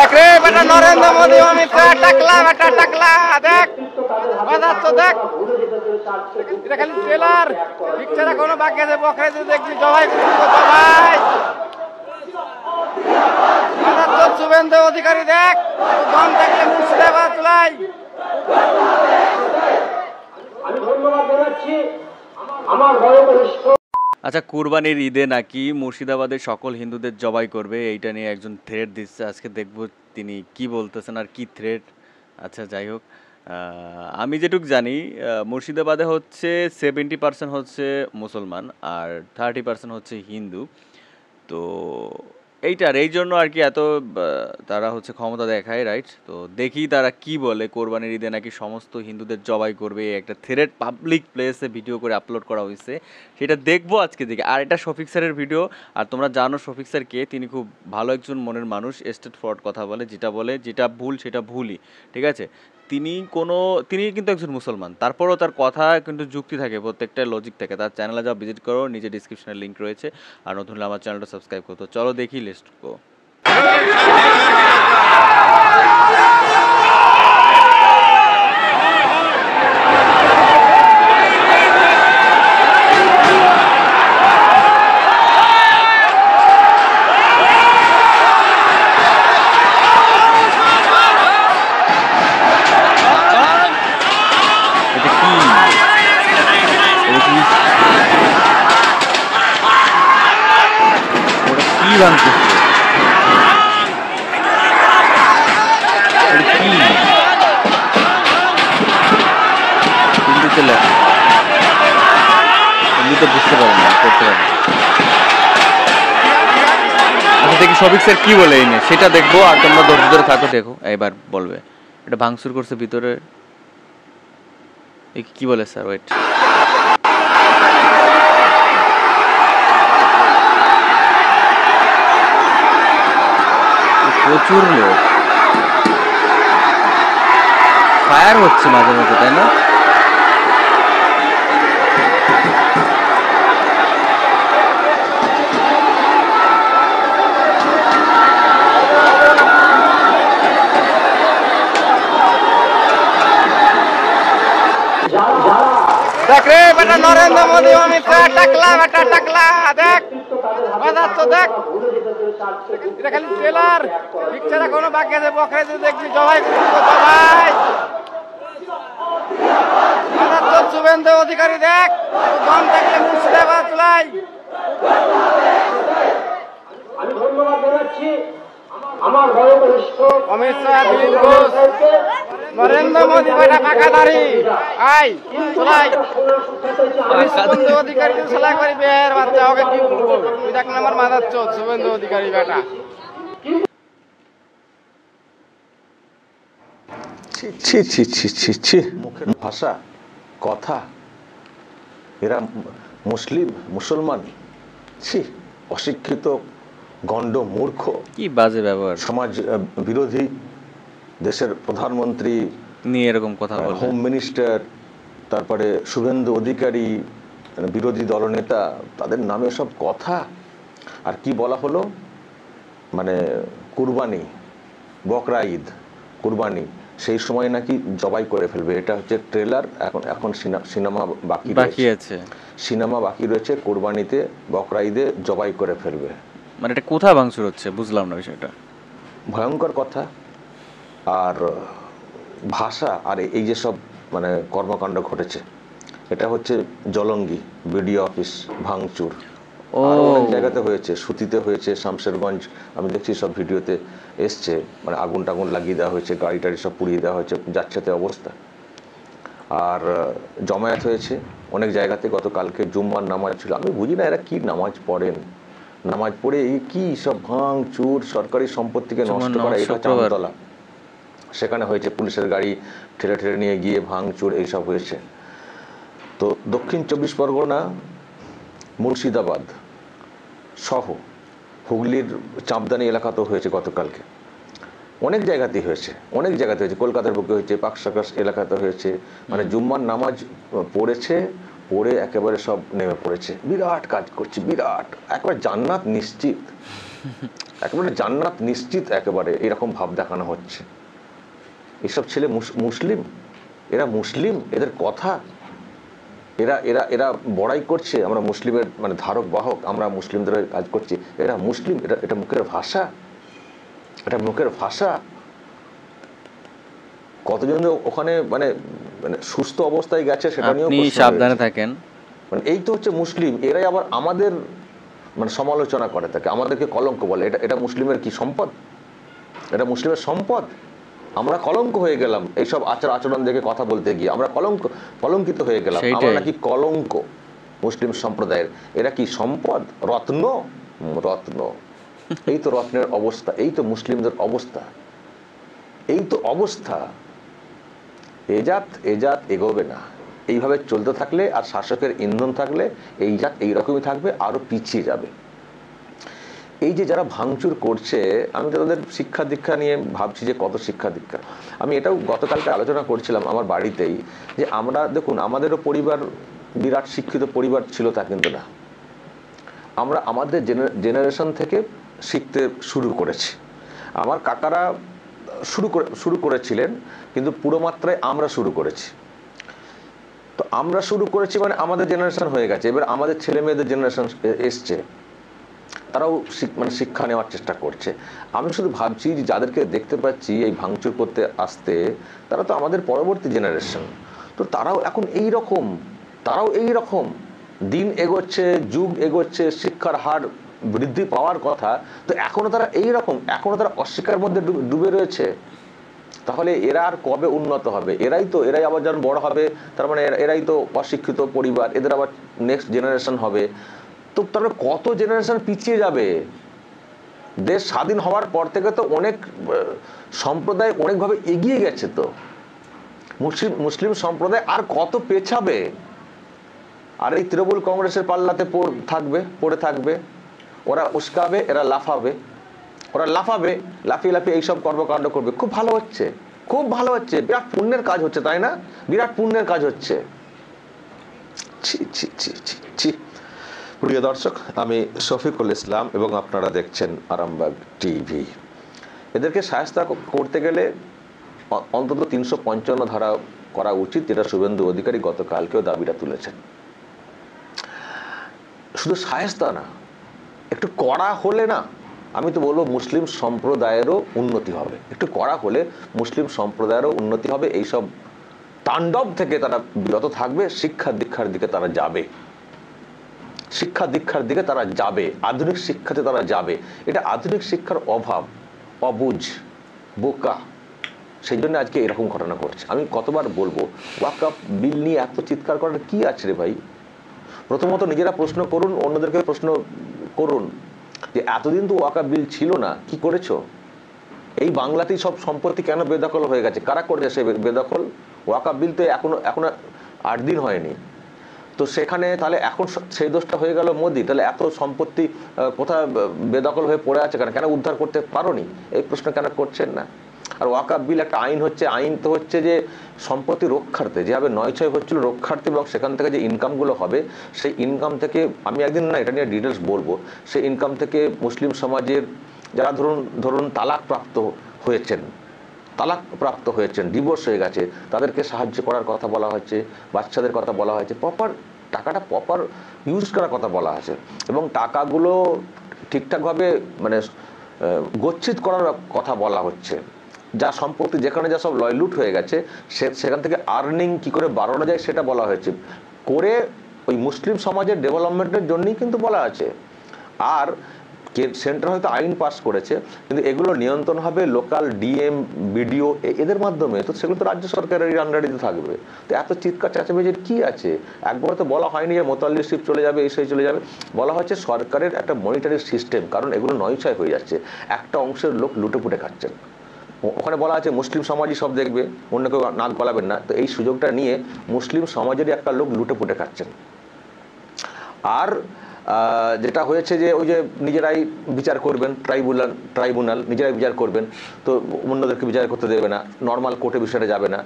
দেখ রে বেটা নরেন্দ্র মোদী অমিত শাহ টাকলা বেটা টাকলা দেখ বাজাচ্ছ দেখ এটা খালি ট্রেলার পিকচার এখনো বাকি আছে বকরে দেখছি জবাই জবাই বাজাচ্ছ শুভেন্দু অধিকারী দেখ দম থাকলে মুর্শিদাবাদ চলাই আমি ধন্যবাদ জানাচ্ছি আমার বয়োজ্যেষ্ঠ। আচ্ছা, কুরবানির ঈদে নাকি মুর্শিদাবাদের সকল হিন্দুদের জবাই করবে, এইটা নিয়ে একজন থ্রেড দিচ্ছে। আজকে দেখবো তিনি কি বলতেছেন আর কি থ্রেড। আচ্ছা যাই হোক, আমি যেটুক জানি মুর্শিদাবাদে হচ্ছে 70% হচ্ছে মুসলমান আর 30% হচ্ছে হিন্দু। তো এইটার এই জন্য আর কি এত তারা হচ্ছে ক্ষমতা দেখায়, রাইট? তো দেখি তারা কি বলে। কোরবানির ঈদে নাকি সমস্ত হিন্দুদের জবাই করবে, একটা থ্রেড পাবলিক প্লেসে ভিডিও করে আপলোড করা হয়েছে, সেটা দেখবো আজকে দেখে। আর এটা শফিক স্যারের ভিডিও, আর তোমরা জানো শফিক স্যার কে, তিনি খুব ভালো একজন মনের মানুষ, স্ট্রেট ফরওয়ার্ড কথা বলে যেটা ভুল সেটা ভুলই, ঠিক আছে? তিনি কিন্তু একজন মুসলমান, তারপরও তার কথা কিন্তু যুক্তি থাকে, প্রত্যেকটা লজিক থাকে। তার চ্যানেলে যা ভিজিট করো, নিচে ডিসক্রিপশনে লিঙ্ক রয়েছে। আর নতুন হলে আমার চ্যানেলটা সাবস্ক্রাইব করতো। চলো দেখি, লেটস গো। বুঝতে পারি না, করতে পারি। আচ্ছা দেখি শফিক স্যার কি বলে এই নিয়ে, সেটা দেখবো। আর তোমরা ধৈর্য ধরে থাকো, দেখো এবার বলবে। এটা ভাঙচুর করছে ভিতরে, কি বলে স্যার? ওয়েট, প্রচুর লোক, ফায়ার হচ্ছে মাঝে মাঝে, তাই না? দেখ রে বেটা নরেন্দ্র মোদী অমিত শাহ টাকলা বেটা টাকলা দেখ বাজাচ্ছ দেখ এটা খালি ট্রেলার পিকচার এখনো বাকি আছে বকরে দেখছি জবাই জবাই বাজাচ্ছ শুভেন্দু অধিকারী দেখ দম থাকলে মুর্শিদাবাদ চলাই আমি ধন্যবাদ জানাচ্ছি আমার বয়োজ্যেষ্ঠ অমিত শাহ, দিলীপ ঘোষ, নরেন্দ্র মোদী বেটা পাকাদারি আই চলাই শুভেন্দু অধিকারী সেলাই করি বের বাচ্চা ওকে কি বলবো? তুই দেখ আমার মাদাচ্ছ শুভেন্দু অধিকারী বেটা। ছি ছি ছি ছি ছি, মুখের ভাষা, কথা, এরা মুসলমান, ছি, অশিক্ষিত, গণ্ড, মূর্খ, কি বাজে ব্যবহার, সমাজ বিরোধী, দেশের প্রধানমন্ত্রী নিয়ে এরকম কথা বলে, হোম মিনিস্টার, তারপরে শুভেন্দু অধিকারী বিরোধী দলনেতা, তাদের নামে সব কথা। আর কি বলা হলো, মানে কুরবানি, বকরা ঈদ, কুরবানি, সেই সময় নাকি জবাই করে ফেলবে। এটা হচ্ছে ট্রেলার, এখন সিনেমা বাকি আছে, সিনেমা বাকি রয়েছে। কুরবানিতে, বকরা ঈদে জবাই করে ফেলবে। মানে এটা কোথায় ভাঙচুর হচ্ছে বুঝলাম না বিষয়টা। ভয়ঙ্কর কথা আর ভাষা। আর এই যে সব মানে কর্মকাণ্ড ঘটেছে, এটা হচ্ছে জলঙ্গি বিডিও অফিস ভাঙচুর, অনেক জায়গাতে হয়েছে, সুতিতে হয়েছে, শামশেরগঞ্জ, আমি দেখছি সব ভিডিওতে এসছে, মানে আগুন টাগুন লাগিয়ে দেওয়া হয়েছে, গাড়ি টাড়ি সব পুড়িয়ে দেওয়া হয়েছে, যাচ্ছেতে অবস্থা। আর জমায়েত হয়েছে অনেক জায়গাতে। গতকালকে জুম্মার নামাজ ছিল, আমি বুঝি না এরা কি নামাজ পড়েন, নামাজ পড়ে এই কি সব ভাঙচুর, সরকারি সম্পত্তিকে নষ্ট করা। এটা চামতলা, সেখানে হয়েছে, পুলিশের গাড়ি ঠেলে ঠেলে নিয়ে গিয়ে ভাঙচুর এইসব হয়েছে। তো দক্ষিণ 24 পরগনা, মুর্শিদাবাদ সহ হুগলির চাঁপদানি এলাকাতেও হয়েছে গতকালকে, অনেক জায়গাতেই হয়েছে, কলকাতার বুকে হয়েছে, পাকসাকাশ এলাকাতে হয়েছে। মানে জুম্মার নামাজ পড়ে একেবারে সব নেমে পড়েছে, বিরাট কাজ করছে, বিরাট, একবার জান্নাত নিশ্চিত। একেবারে জান্নাত নিশ্চিত, একেবারে এরকম ভাব দেখানো হচ্ছে। এসব ছেলে মুসলিম, এরা মুসলিম, এদের কথা, এরা এরা এরা বড়াই করছে আমরা মুসলিমের মানে ধারক বাহক, আমরা মুসলিমদের কাজ করছি, এরা মুসলিম, এটা মুখের ভাষা, এটা মুখের ভাষা। কতজন ওখানে মানে মানে সুস্থ অবস্থায় গেছে সেটা নিয়েও আপনি সাবধানে থাকেন। মানে এই তো হচ্ছে মুসলিম, এরাই আবার আমাদের মানে সমালোচনা করে থাকে, আমাদেরকে কলঙ্ক বলে। এটা মুসলিমের কি সম্পদ? এটা মুসলিমের সম্পদ? আমরা কলঙ্ক হয়ে গেলাম এইসব আচার আচরণ দেখে কথা বলতে গিয়ে, আমরা কলঙ্কিত হয়ে গেলাম। আমরা নাকি কলঙ্ক মুসলিম সম্প্রদায়ের, এরা কি সম্পদ, রত্ন? রত্ন। এই তো রত্নের অবস্থা, এই তো মুসলিমদের অবস্থা, এই তো অবস্থা। এ জাত এগোবে না এইভাবে চলতে থাকলে, আর শাসকের ইন্ধন থাকলে এই জাত এইরকমই থাকবে, আরো পিছিয়ে যাবে। এই যে যারা ভাঙচুর করছে, আমি তো তাদের শিক্ষা দীক্ষা নিয়ে ভাবছি যে কত শিক্ষা দীক্ষা। আমি এটাও গতকালকে আলোচনা করছিলাম আমার বাড়িতেই, যে আমরা দেখুন আমাদেরও পরিবার বিরাট শিক্ষিত পরিবার ছিল তা কিন্তু না, আমরা আমাদের জেনারেশন থেকে শিখতে শুরু করেছি। আমার কাকারা শুরু করেছিলেন, কিন্তু পুরো মাত্রায় আমরা শুরু করেছি। তো আমরা শুরু করেছি মানে আমাদের জেনারেশন হয়ে গেছে, এবার আমাদের ছেলে মেয়েদের জেনারেশন এসছে, তারাও মানে শিক্ষা নেওয়ার চেষ্টা করছে। আমি শুধু ভাবছি যে যাদেরকে দেখতে পাচ্ছি এই ভাঙচুর করতে আসতে, তারা তো আমাদের পরবর্তী জেনারেশন। তো তারাও এখন এই রকম দিন এগোচ্ছে, যুগ এগোচ্ছে, শিক্ষার হার বৃদ্ধি পাওয়ার কথা, তো এখনো তারা এখনো তারা অস্বীকারের মধ্যে ডুবে রয়েছে। তাহলে এরা আর কবে উন্নত হবে? এরাই আবার যখন বড় হবে, তার মানে এরাই তো অশিক্ষিত পরিবার, এদের আবার নেক্সট জেনারেশন হবে। তো তারপরে কত জেনারেশন পিছিয়ে যাবে। দেশ স্বাধীন হওয়ার পর থেকে তো অনেক সম্প্রদায় অনেকভাবে এগিয়ে গেছে, তো মুসলিম সম্প্রদায় আর কত পেছাবে? আর এই তৃণমূল কংগ্রেসের পাল্লাতে পড়ে থাকবে, ওরা উস্কাবে, এরা লাফাবে, লাফিয়ে এইসব কর্মকাণ্ড করবে। খুব ভালো হচ্ছে, বিরাট পুণ্যের কাজ হচ্ছে, তাই না? বিরাট পুণ্যের কাজ হচ্ছে। প্রিয় দর্শক, আমি শফিকুল ইসলাম এবং আপনারা দেখছেন আরামবাগ টিভি। এদেরকে শায়েস্তা করতে গেলে অন্তত 355 ধারা করা উচিত, যেটা শুভেন্দু অধিকারী গতকালকেও দাবিটা তুলেছেন। শুধু শায়েস্তা না, একটু কড়া হলে না, আমি তো বলবো মুসলিম সম্প্রদায়েরও উন্নতি হবে। একটু কড়া হলে মুসলিম সম্প্রদায়েরও উন্নতি হবে। এইসব তাণ্ডব থেকে তারা বিরত থাকবে, শিক্ষা দীক্ষার দিকে তারা যাবে, আধুনিক শিক্ষাতে তারা যাবে। এটা আধুনিক শিক্ষার অভাব, অবুঝ, বোকা, সেই জন্য আজকে এরকম ঘটনা ঘটছে। আমি কতবার বলবো, ওয়াকফ বিল নিয়ে এত চিৎকার করার কি আছে রে ভাই? প্রথমত নিজেরা প্রশ্ন করুন, অন্যদেরকে প্রশ্ন করুন যে এতদিন তো ওয়াকফ বিল ছিল না, কি করেছো? এই বাংলাতেই সব সম্পত্তি কেন বেদখল হয়ে গেছে? কারা করেছে সে বেদখল? ওয়াকফ বিল তো এখনো 8 দিন হয়নি। তো সেখানে তাহলে এখন সেই দোষটা হয়ে গেল মোদি। তাহলে এত সম্পত্তি কোথায় বেদখল হয়ে পড়ে আছে কেন উদ্ধার করতে পারোনি? এই প্রশ্ন কেন করছেন না? আর ওয়াকফ বিল একটা আইন তো হচ্ছে যে সম্পত্তি রক্ষার্থে, যেভাবে 9/6 হচ্ছিল রক্ষার্থে, এবং সেখান থেকে যে ইনকামগুলো হবে সেই ইনকাম থেকে, আমি একদিন না এটা নিয়ে ডিটেলস বলবো, সেই ইনকাম থেকে মুসলিম সমাজের যারা ধরুন তালাক প্রাপ্ত হয়েছেন, ডিভোর্স হয়ে গেছে, তাদেরকে সাহায্য করার কথা বলা হয়েছে, বাচ্চাদের কথা বলা হয়েছে, টাকাটা প্রপার ইউজ করার কথা বলা আছে, এবং টাকাগুলো ঠিকঠাকভাবে মানে গচ্ছিত করার কথা বলা হচ্ছে। যা সম্পত্তি যেখানে যা সব লুট হয়ে গেছে সেখান থেকে আর্নিং কি করে বাড়ানো যায় সেটা বলা হয়েছে, করে ওই মুসলিম সমাজের ডেভেলপমেন্টের জন্যই কিন্তু বলা আছে। আর সেন্টার হয়তো আইন পাস করেছে, কিন্তু এগুলো নিয়ন্ত্রণ হবে লোকাল ডিএম, বিডিও, এদের মাধ্যমে। তো সেগুলো তো রাজ্য সরকারের আন্ডারে থাকবে। তো এত চিৎকার চেঁচামেচির কি আছে? একবার তো বলা হয়নি যে মোতাল্লিশিপ চলে যাবে, এই সেই চলে যাবে, বলা হচ্ছে সরকারের একটা মনিটারি সিস্টেম, কারণ এগুলো 9/6 হয়ে যাচ্ছে, একটা অংশের লোক লুটেপুটে খাচ্ছেন। ওখানে বলা আছে মুসলিম সমাজই সব দেখবে, অন্য কেউ নাক গলাবেন না। তো এই সুযোগটা নিয়ে মুসলিম সমাজেরই একটা লোক লুটেপুটে খাচ্ছেন। আর যেটা হয়েছে যে ওই যে নিজেরাই বিচার করবেন, ট্রাইব্যুনাল নিজেরাই বিচার করবেন, তো অন্যদেরকে বিচার করতে দেবে না, নর্মাল কোর্টে বিষয়টা যাবে না।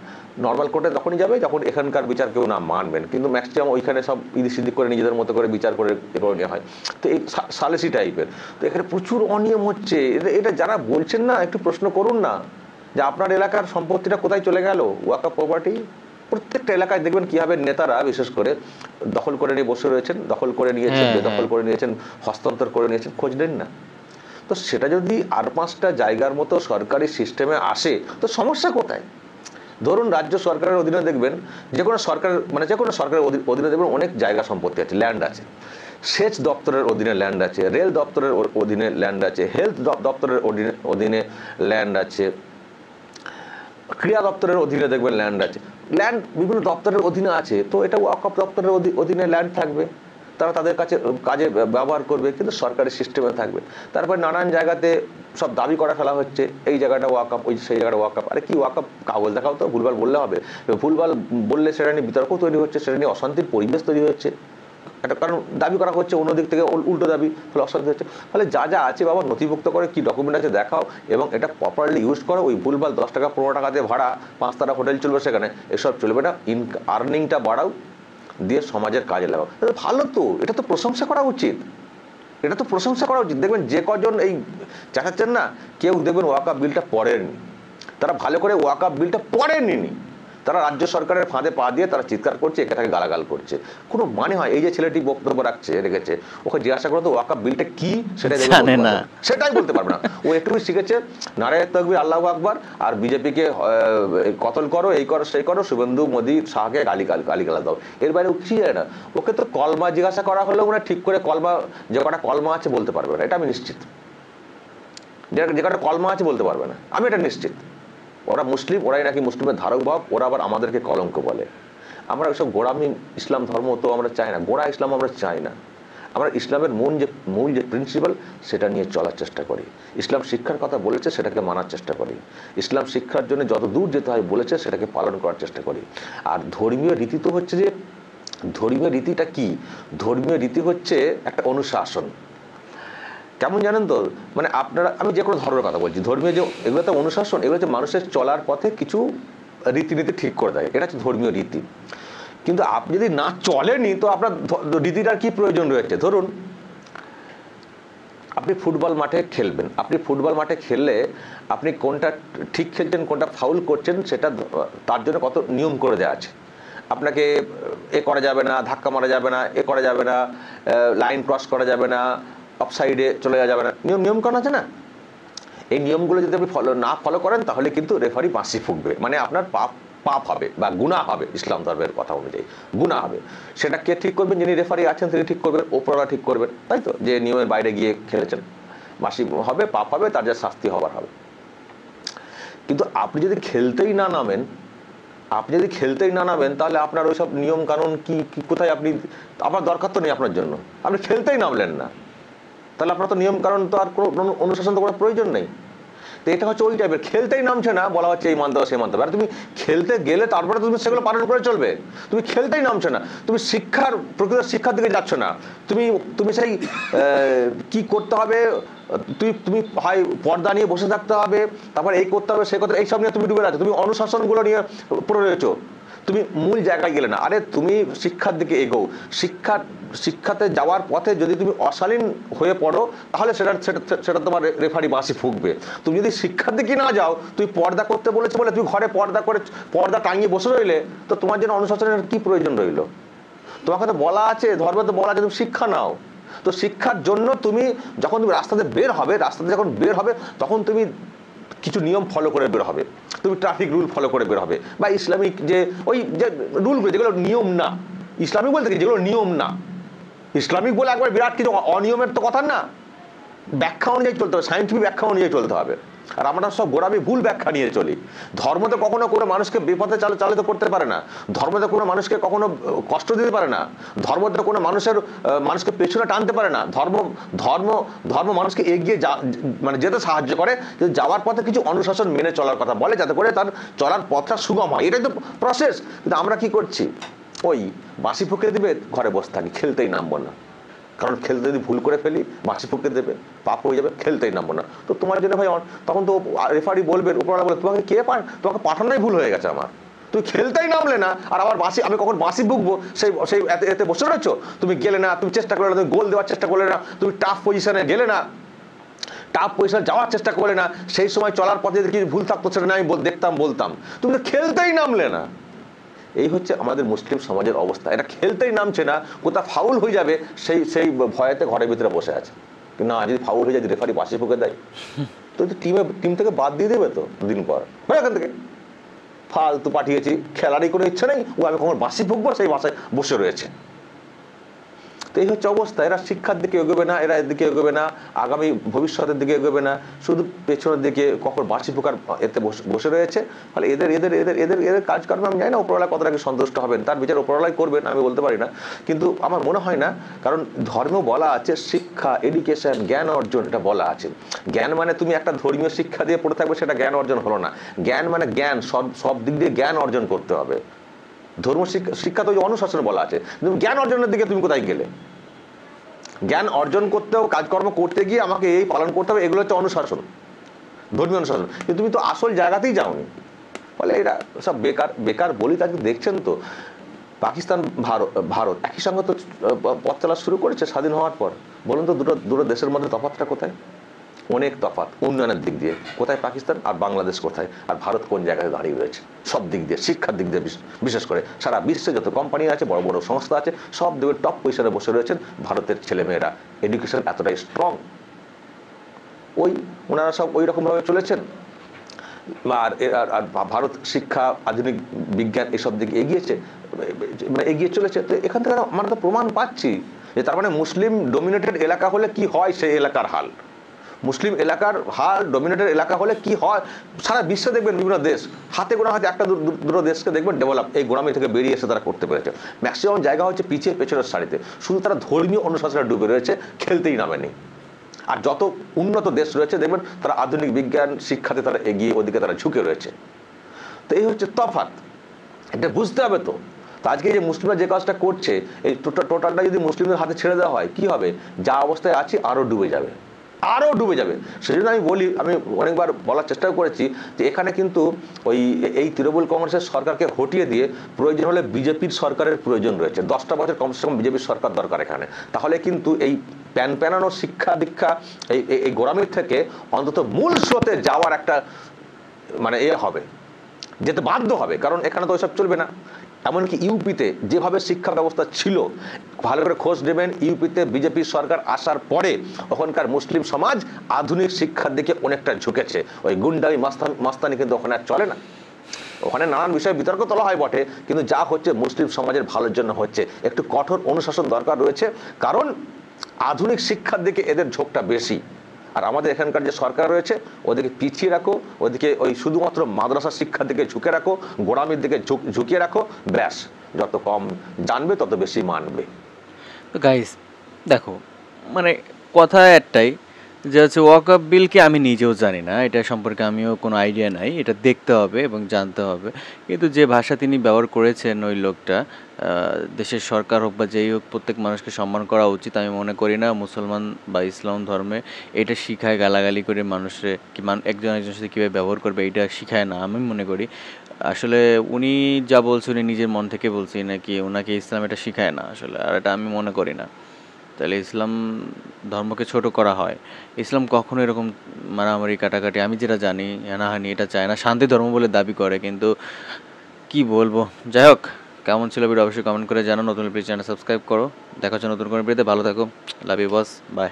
নর্মাল কোর্টে তখনই যাবে যখন এখানকার বিচার কেউ না মানবেন, কিন্তু ম্যাক্সিমাম ওইখানে সব ইদি করে নিজেদের মতো করে বিচার করে নেওয়া হয়। তো এই সালেসি টাইপের, তো এখানে প্রচুর অনিয়ম হচ্ছে। এটা যারা বলছেন না, একটু প্রশ্ন করুন না যে আপনার এলাকার সম্পত্তিটা কোথায় চলে গেল, ওয়াকফ প্রপার্টি। প্রত্যেকটা এলাকায় দেখবেন কিভাবে নেতারা বিশেষ করে দখল করে নিয়ে বসে রয়েছেন, দখল করে নিয়েছেন, বেদখল করে নিয়েছেন, হস্তান্তর করে নিয়েছেন, খোঁজ নেন না। তো সেটা যদি আর 5টা জায়গার মতো সরকারি সিস্টেমে আসে তো সমস্যা কোথায়? ধরুন রাজ্য সরকারের অধীনে দেখবেন যে কোনো সরকারের অধীনে দেখবেন অনেক জায়গা সম্পত্তি আছে, ল্যান্ড আছে। সেচ দপ্তরের অধীনে ল্যান্ড আছে, রেল দপ্তরের অধীনে ল্যান্ড আছে, হেলথ দপ্তরের অধীনে ল্যান্ড আছে, ক্রীড়া দপ্তরের অধীনে দেখবেন ল্যান্ড আছে। ল্যান্ড বিভিন্ন দপ্তরের অধীনে আছে, তো এটা ওয়াকফ দপ্তরের অধীনে ল্যান্ড থাকবে, তারা তাদের কাজে ব্যবহার করবে, কিন্তু সরকারি সিস্টেমে থাকবে। তারপরে নানান জায়গাতে সব দাবি করা ফেলা হচ্ছে, এই জায়গাটা ওয়াকফ, সেই জায়গাটা ওয়াকফ। আরে কি ওয়াকফ, কাগজ দেখাও তো, ভুলভাল বললে হবে? ভুলভাল বললে সেটা নিয়ে বিতর্ক তৈরি হচ্ছে, সেটা নিয়ে অশান্তির পরিবেশ তৈরি হচ্ছে। একটা কারণ দাবি করা হচ্ছে, অন্যদিক থেকে উল্টো দাবি, ফলে অশান্তি হচ্ছে। ফলে যা যা আছে বাবা নথিভুক্ত করে, কি ডকুমেন্ট আছে দেখাও, এবং এটা প্রপারলি ইউজ করো। ওই ভুলভাল 10 টাকা 15 টাকা দিয়ে ভাড়া 5 তারা হোটেল চলবে, সেখানে এসব চলবে না। আর্নিংটা বাড়াও, দিয়ে সমাজের কাজে লাগাও। ভালো তো, এটা তো প্রশংসা করা উচিত, এটা তো প্রশংসা করা উচিত। দেখবেন যে কজন এই চাচাচ্ছেন না, কেউ দেখবেন ওয়াকফ বিলটা পড়েননি, তারা ভালো করে ওয়াকফ বিলটা পড়েননি, তারা রাজ্য সরকারের ফাঁদে পা দিয়ে তারা চিৎকার করছে, এটাকে গালাগাল করছে। কোনো মানে হয়? এই যে ছেলেটি বক্তব্য রেখেছে, ওকে জিজ্ঞাসা করো তো ওয়াকফ বিলটা কি, সেটাই বলতে পারবে না। ও একটু শিখেছে নারায়ে তাকবীর আল্লাহু আকবার, আর বিজেপিকে কতল করো, এই করো সেই করো, শুভেন্দু মোদী শাহকে গালিগালা দাও, এর বাইরে ও কিছু যায় না। ওকে তো কলমা জিজ্ঞাসা করা হলেও না ঠিক করে কলমা, যে কটা কলমা আছে বলতে পারবে না, এটা আমি নিশ্চিত। যে কটা কলমা আছে বলতে পারবে না, আমি এটা নিশ্চিত। ওরা মুসলিম, ওরাই নাকি মুসলিমের ধারক বাহক, ওরা আবার আমাদেরকে কলঙ্ক বলে। আমরা ওইসব গোড়ামি ইসলাম ধর্ম তো আমরা চাই না, গোড়া ইসলাম আমরা চাই না। আমরা ইসলামের মূল যে প্রিন্সিপাল সেটা নিয়ে চলার চেষ্টা করি। ইসলাম শিক্ষার কথা বলেছে, সেটাকে মানার চেষ্টা করি। ইসলাম শিক্ষার জন্য যত দূর যেতে হয় বলেছে, সেটাকে পালন করার চেষ্টা করি। আর ধর্মীয় রীতি তো হচ্ছে যে, ধর্মীয় রীতিটা কি? ধর্মীয় রীতি হচ্ছে একটা অনুশাসন। কেমন জানেন তো, মানে আপনারা, আমি যে কোনো ধর্মের কথা বলছি, ধর্মীয় যে এগুলো তো অনুশাসন, এগুলো হচ্ছে মানুষের চলার পথে কিছু রীতিনীতি ঠিক করে দেয়, এটা হচ্ছে ধর্মীয় রীতি। কিন্তু আপনি যদি না চলেনি তো আপনার রীতিটার কি প্রয়োজন রয়েছে? ধরুন আপনি ফুটবল মাঠে খেলবেন, আপনি ফুটবল মাঠে খেললে আপনি কোনটা ঠিক খেলছেন, কোনটা ফাউল করছেন, সেটা তার জন্য কত নিয়ম করে দেওয়া আছে। আপনাকে এ করা যাবে না, ধাক্কা মারা যাবে না, এ করা যাবে না, লাইন ক্রস করা যাবে না, অফসাইডে চলে যাবে না, নিয়মকানুন আছে না? এই নিয়মগুলো যদি আপনি ফলো করেন তাহলে কিন্তু রেফারি বাঁশি ফুঁকবে, মানে আপনার পাপ হবে বা গুনাহ হবে। ইসলাম ধর্মের কথা অনুযায়ী গুনাহ হবে। সেটা কে ঠিক করবেন? যিনি রেফারি আছেন তিনি ঠিক করবেন, ওপরওয়ালা ঠিক করবেন, তাই তো? যে নিয়মের বাইরে গিয়ে খেলেছেন, বাঁশি হবে, পাপ হবে, তার যা শাস্তি হবার হবে। কিন্তু আপনি যদি খেলতেই না নামেন, তাহলে আপনার ওইসব নিয়ম কানুন কি কোথায়, আপনার দরকার তো নেই আপনার জন্য। আপনি খেলতেই নামলেন না, তাহলে আপনার তো নিয়ম কানুন তো আর কোনো অনুশাসন তো করার প্রয়োজন নেই। তো এটা হচ্ছে ওই টাইপের, খেলতেই নামছে না, বলা হচ্ছে এই মানতে হবে সেই মানতে হবে। আর তুমি খেলতে গেলে তারপরে তুমি সেগুলো পালন করে চলবে। তুমি খেলতেই নামছে না, তুমি প্রকৃত শিক্ষার দিকে যাচ্ছ না। তুমি সেই কি করতে হবে, তুমি হয় পর্দা নিয়ে বসে থাকতে হবে, তারপর এই করতে হবে, সে করতে, এইসব নিয়ে তুমি ডুবে আছো, তুমি অনুশাসনগুলো নিয়ে পড়ে রয়েছো, তুমি মূল জায়গায় গেলে না। আরে তুমি শিক্ষার দিকে এগোও, শিক্ষাতে যাওয়ার পথে যদি তুমি অশালীন হয়ে পড়ো তাহলে সেটা তোমার রেফারি বাঁশি ফুঁকবে। তুমি যদি শিক্ষার দিকে না যাও, তুমি পর্দা করতে বলেছো বলে তুমি ঘরে পর্দা টাঙিয়ে বসে রইলে, তো তোমার জন্য অনুশাসনের কি প্রয়োজন রইল? তোমাকে তো বলা আছে, ধর্মে তো বলা আছে তুমি শিক্ষা নাও। তো শিক্ষার জন্য তুমি যখন রাস্তাতে যখন বের হবে তখন তুমি কিছু নিয়ম ফলো করে বের হবে, তুমি ট্রাফিক রুল ফলো করে বের হবে, বা ইসলামিক যে ওই যে রুলগুলো যেগুলো নিয়ম না, ইসলামিক বলতে কি যেগুলো নিয়ম না, ইসলামিক বলে একবার বিরাট কিছু অনিয়মের তো কথা না, ব্যাখ্যা অনুযায়ী চলতে হবে, সায়েন্টিফিক ব্যাখ্যা অনুযায়ী চলতে হবে। আর আমরা সব গোড়ামি ভুল ব্যাখ্যা নিয়ে চলি। ধর্মতে কখনো কোনো মানুষকে বিপথে চালিত করতে পারে না, ধর্মতে কোনো মানুষকে কখনো কষ্ট দিতে পারে না, ধর্মতে কোনো মানুষকে পেছনে টানতে পারে না। ধর্ম মানুষকে এগিয়ে মানে যেতে সাহায্য করে, যে যাওয়ার পথে কিছু অনুশাসন মেনে চলার কথা বলে, যাতে করে তার চলার পথটা সুগম হয়। এটাই তো প্রসেস। কিন্তু আমরা কি করছি, ওই বাঁশি ফুঁকে দিবে, ঘরে বসে থাকি, খেলতেই নামবো না। কারণ খেলতে যদি ভুল করে ফেলি বাঁশি ফুঁকে দেবে, পাপ হয়ে যাবে, খেলতেই নামবো না। তো তোমার জন্য ভাই তখন তো রেফারি বলবেন, উপরওয়ালা বলে তোমাকে কে তোমাকে পাঠানোই ভুল হয়ে গেছে আমার, তুমি খেলতেই নামলে না, আর আবার বাঁশি আমি কখন বাঁশি ভুগবো সেই সেই এতে বসে রয়েছো। তুমি গেলে না, তুমি চেষ্টা করলে না, তুমি গোল দেওয়ার চেষ্টা করলে না, তুমি টাফ পজিশনে গেলে না, টাফ পজিশনে যাওয়ার চেষ্টা করলে না, সেই সময় চলার পথে যদি কিছু ভুল থাকতো সেটা না আমি দেখতাম বলতাম, তুমি তো খেলতেই নামলে না। এই হচ্ছে আমাদের মুসলিম সমাজের অবস্থা। এটা খেলতেই নামছে না, কোথাও ফাউল হয়ে যাবে সেই সেই ভয়েতে ঘরের ভিতরে বসে আছে। না যদি ফাউল হয়ে যায়, রেফারি বাঁশি ফুঁকে দেয়, তো টিম থেকে বাদ দিয়ে দেবে তো দুদিন পর, এখান থেকে ফালতু পাঠিয়েছি, খেলারই কোনো ইচ্ছা নেই, ও আমি কখন বাঁশি ফুঁকবো সেই বাসায় বসে রয়েছে। তো এই হচ্ছে অবস্থা। এরা শিক্ষার দিকে এগোবে না, এরা এদিকে এগোবে না, আগামী ভবিষ্যতের দিকে এগোবে না, শুধু পেছনের দিকে কখন বাঁশি ফুকার এতে বসে রয়েছে। ফলে এদের এদের এদের এদের এদের কাজকর্ম আমি জানি না উপরওয়ালা কতটাকে সন্তুষ্ট হবেন, তার বিচার উপরওয়ালাই করবেন, আমি বলতে পারি না। কিন্তু আমার মনে হয় না, কারণ ধর্ম বলা আছে শিক্ষা, এডুকেশন, জ্ঞান অর্জন, এটা বলা আছে। জ্ঞান মানে তুমি একটা ধর্মীয় শিক্ষা দিয়ে পড়ে থাকবে, সেটা জ্ঞান অর্জন হলো না। জ্ঞান মানে জ্ঞান, সব দিক দিয়ে জ্ঞান অর্জন করতে হবে। ধর্ম শিক্ষা তো অনুশাসন বলা আছে, তুমি জ্ঞান অর্জনের দিকে তুমি কোথায় গেলে? জ্ঞান অর্জন করতেও কাজকর্ম করতে গিয়ে আমাকে এই পালন করতে হবে, এগুলো হচ্ছে অনুশাসন, ধর্মীয় অনুশাসন। কিন্তু তুমি তো আসল জায়গাতেই যাওনি। ফলে এরা সব বেকার বেকার বলি। তাকে দেখছেন তো পাকিস্তান ভারত একই সঙ্গে তো পথ চলা শুরু করেছে স্বাধীন হওয়ার পর। বলুন তো দুটো দেশের মধ্যে তফাৎটা কোথায়? অনেক তফাৎ উন্নয়নের দিক দিয়ে। কোথায় পাকিস্তান আর বাংলাদেশ কোথায়, আর ভারত কোন জায়গায় দাঁড়িয়ে রয়েছে? সব দিক দিয়ে, শিক্ষার দিক দিয়ে বিশেষ করে সারা বিশ্বে যত কোম্পানি আছে, বড় বড় সংস্থা আছে, সব দিকে টপ পজিশনে বসে রয়েছেন ভারতের ছেলেমেয়েরা। এডুকেশন এতটাই স্ট্রং, ওনারা সব ওই রকমভাবে চলেছেন। আর ভারত শিক্ষা, আধুনিক বিজ্ঞান এসব দিকে এগিয়ে চলেছে। তো এখান থেকে আমরা তো প্রমাণ পাচ্ছি যে তার মানে মুসলিম ডোমিনেটেড এলাকা হলে কি হয় সেই এলাকার হাল, মুসলিম এলাকার হাল ডোমিনেটেড এলাকা হলে কি হয়। সারা বিশ্বে দেখবেন বিভিন্ন দেশ, হাতে গোনা হয়তো একটা দুটো দেশকে দেখবেন ডেভেলপ, এই গোড়ামি থেকে বেরিয়ে এসে তারা করতে পেরেছে। ম্যাক্সিমাম জায়গা হচ্ছে পিছিয়ে পেছনের সারিতে, শুধু তারা ধর্মীয় অনুশাসনে ডুবে রয়েছে, খেলতেই নামেনি। আর যত উন্নত দেশ রয়েছে দেখবেন তারা আধুনিক বিজ্ঞান শিক্ষাতে তারা এগিয়ে, ওদিকে তারা ঝুঁকে রয়েছে। তো এই হচ্ছে তফাৎ, এটা বুঝতে হবে। তো আজকে যে মুসলিমরা যে কাজটা করছে, এই টোটালটা যদি মুসলিমদের হাতে ছেড়ে দেওয়া হয়, কি হবে? যা অবস্থায় আছে আরও ডুবে যাবে, আরও ডুবে যাবে। সেই জন্য আমি বলি, আমি অনেকবার বলার চেষ্টাও করেছি যে এখানে কিন্তু এই তৃণমূল কংগ্রেসের সরকারকে হটিয়ে দিয়ে প্রয়োজন হলে বিজেপির সরকারের প্রয়োজন রয়েছে। 10টা বছর কমসে কম বিজেপির সরকার দরকার এখানে। তাহলে কিন্তু এই প্যানানো শিক্ষা দীক্ষা এই গোড়ামির থেকে অন্তত মূল স্রোতে যাওয়ার একটা মানে হবে, যেতে বাধ্য হবে। কারণ এখানে তো ওইসব চলবে না। এমনকি ইউপিতে যেভাবে শিক্ষা ব্যবস্থা ছিল, ভালো করে খোঁজ নেবেন, ইউপিতে বিজেপির সরকার আসার পরে ওখানকার মুসলিম সমাজ আধুনিক শিক্ষার দিকে অনেকটা ঝুঁকেছে। ওই গুন্ডামি মাস্তানি কিন্তু ওখানে আর চলে না। ওখানে নানান বিষয়ে বিতর্ক তোলা হয় বটে, কিন্তু যা হচ্ছে মুসলিম সমাজের ভালোর জন্য হচ্ছে। একটু কঠোর অনুশাসন দরকার রয়েছে, কারণ আধুনিক শিক্ষার দিকে এদের ঝোঁকটা বেশি। আর আমাদের এখানকার যে সরকার রয়েছে ওদিকে পিছিয়ে রাখো, ওদিকে ওই শুধুমাত্র মাদ্রাসা শিক্ষার দিকে ঝুঁকে রাখো, গোড়ামির দিকে ঝুঁকিয়ে রাখো, ব্যাস। যত কম জানবে তত বেশি মানবে। তো গাইস দেখো, মানে কথা একটাই যে হচ্ছে ওয়াকআপ বিলকে আমি নিজেও জানি না, এটা সম্পর্কে আমিও কোনো আইডিয়া নাই, এটা দেখতে হবে এবং জানতে হবে। কিন্তু যে ভাষা তিনি ব্যবহার করেছেন ওই লোকটা, দেশের সরকার হোক বা যেই হোক, প্রত্যেক মানুষকে সম্মান করা উচিত। আমি মনে করি না মুসলমান বা ইসলাম ধর্মে এটা শিখায় গালাগালি করে মানুষে কি একজন একজনের সাথে কীভাবে ব্যবহার করবে, এটা শিখায় না। আমি মনে করি আসলে উনি যা বলছেন উনি নিজের মন থেকে বলছি, নাকি ওনাকে ইসলাম এটা শিখায় না আসলে, আর এটা আমি মনে করি না। তাহলে ইসলাম ধর্মকে ছোট করা হয়। ইসলাম কখনো এরকম মারামারি কাটাকাটি, আমি যেটা জানি, হানাহানি এটা চায় না। শান্তি ধর্ম বলে দাবি করে, কিন্তু কি বলবো। যাই হোক, কেমন ছিল ভিডিও অবশ্যই কমেন্ট করে জানাও। নতুন প্লিজ চ্যানেল সাবস্ক্রাইব করো। দেখা হচ্ছে নতুন কোনো ভিডিওতে। ভালো থাকো, লাভ ইউ বস, বাই।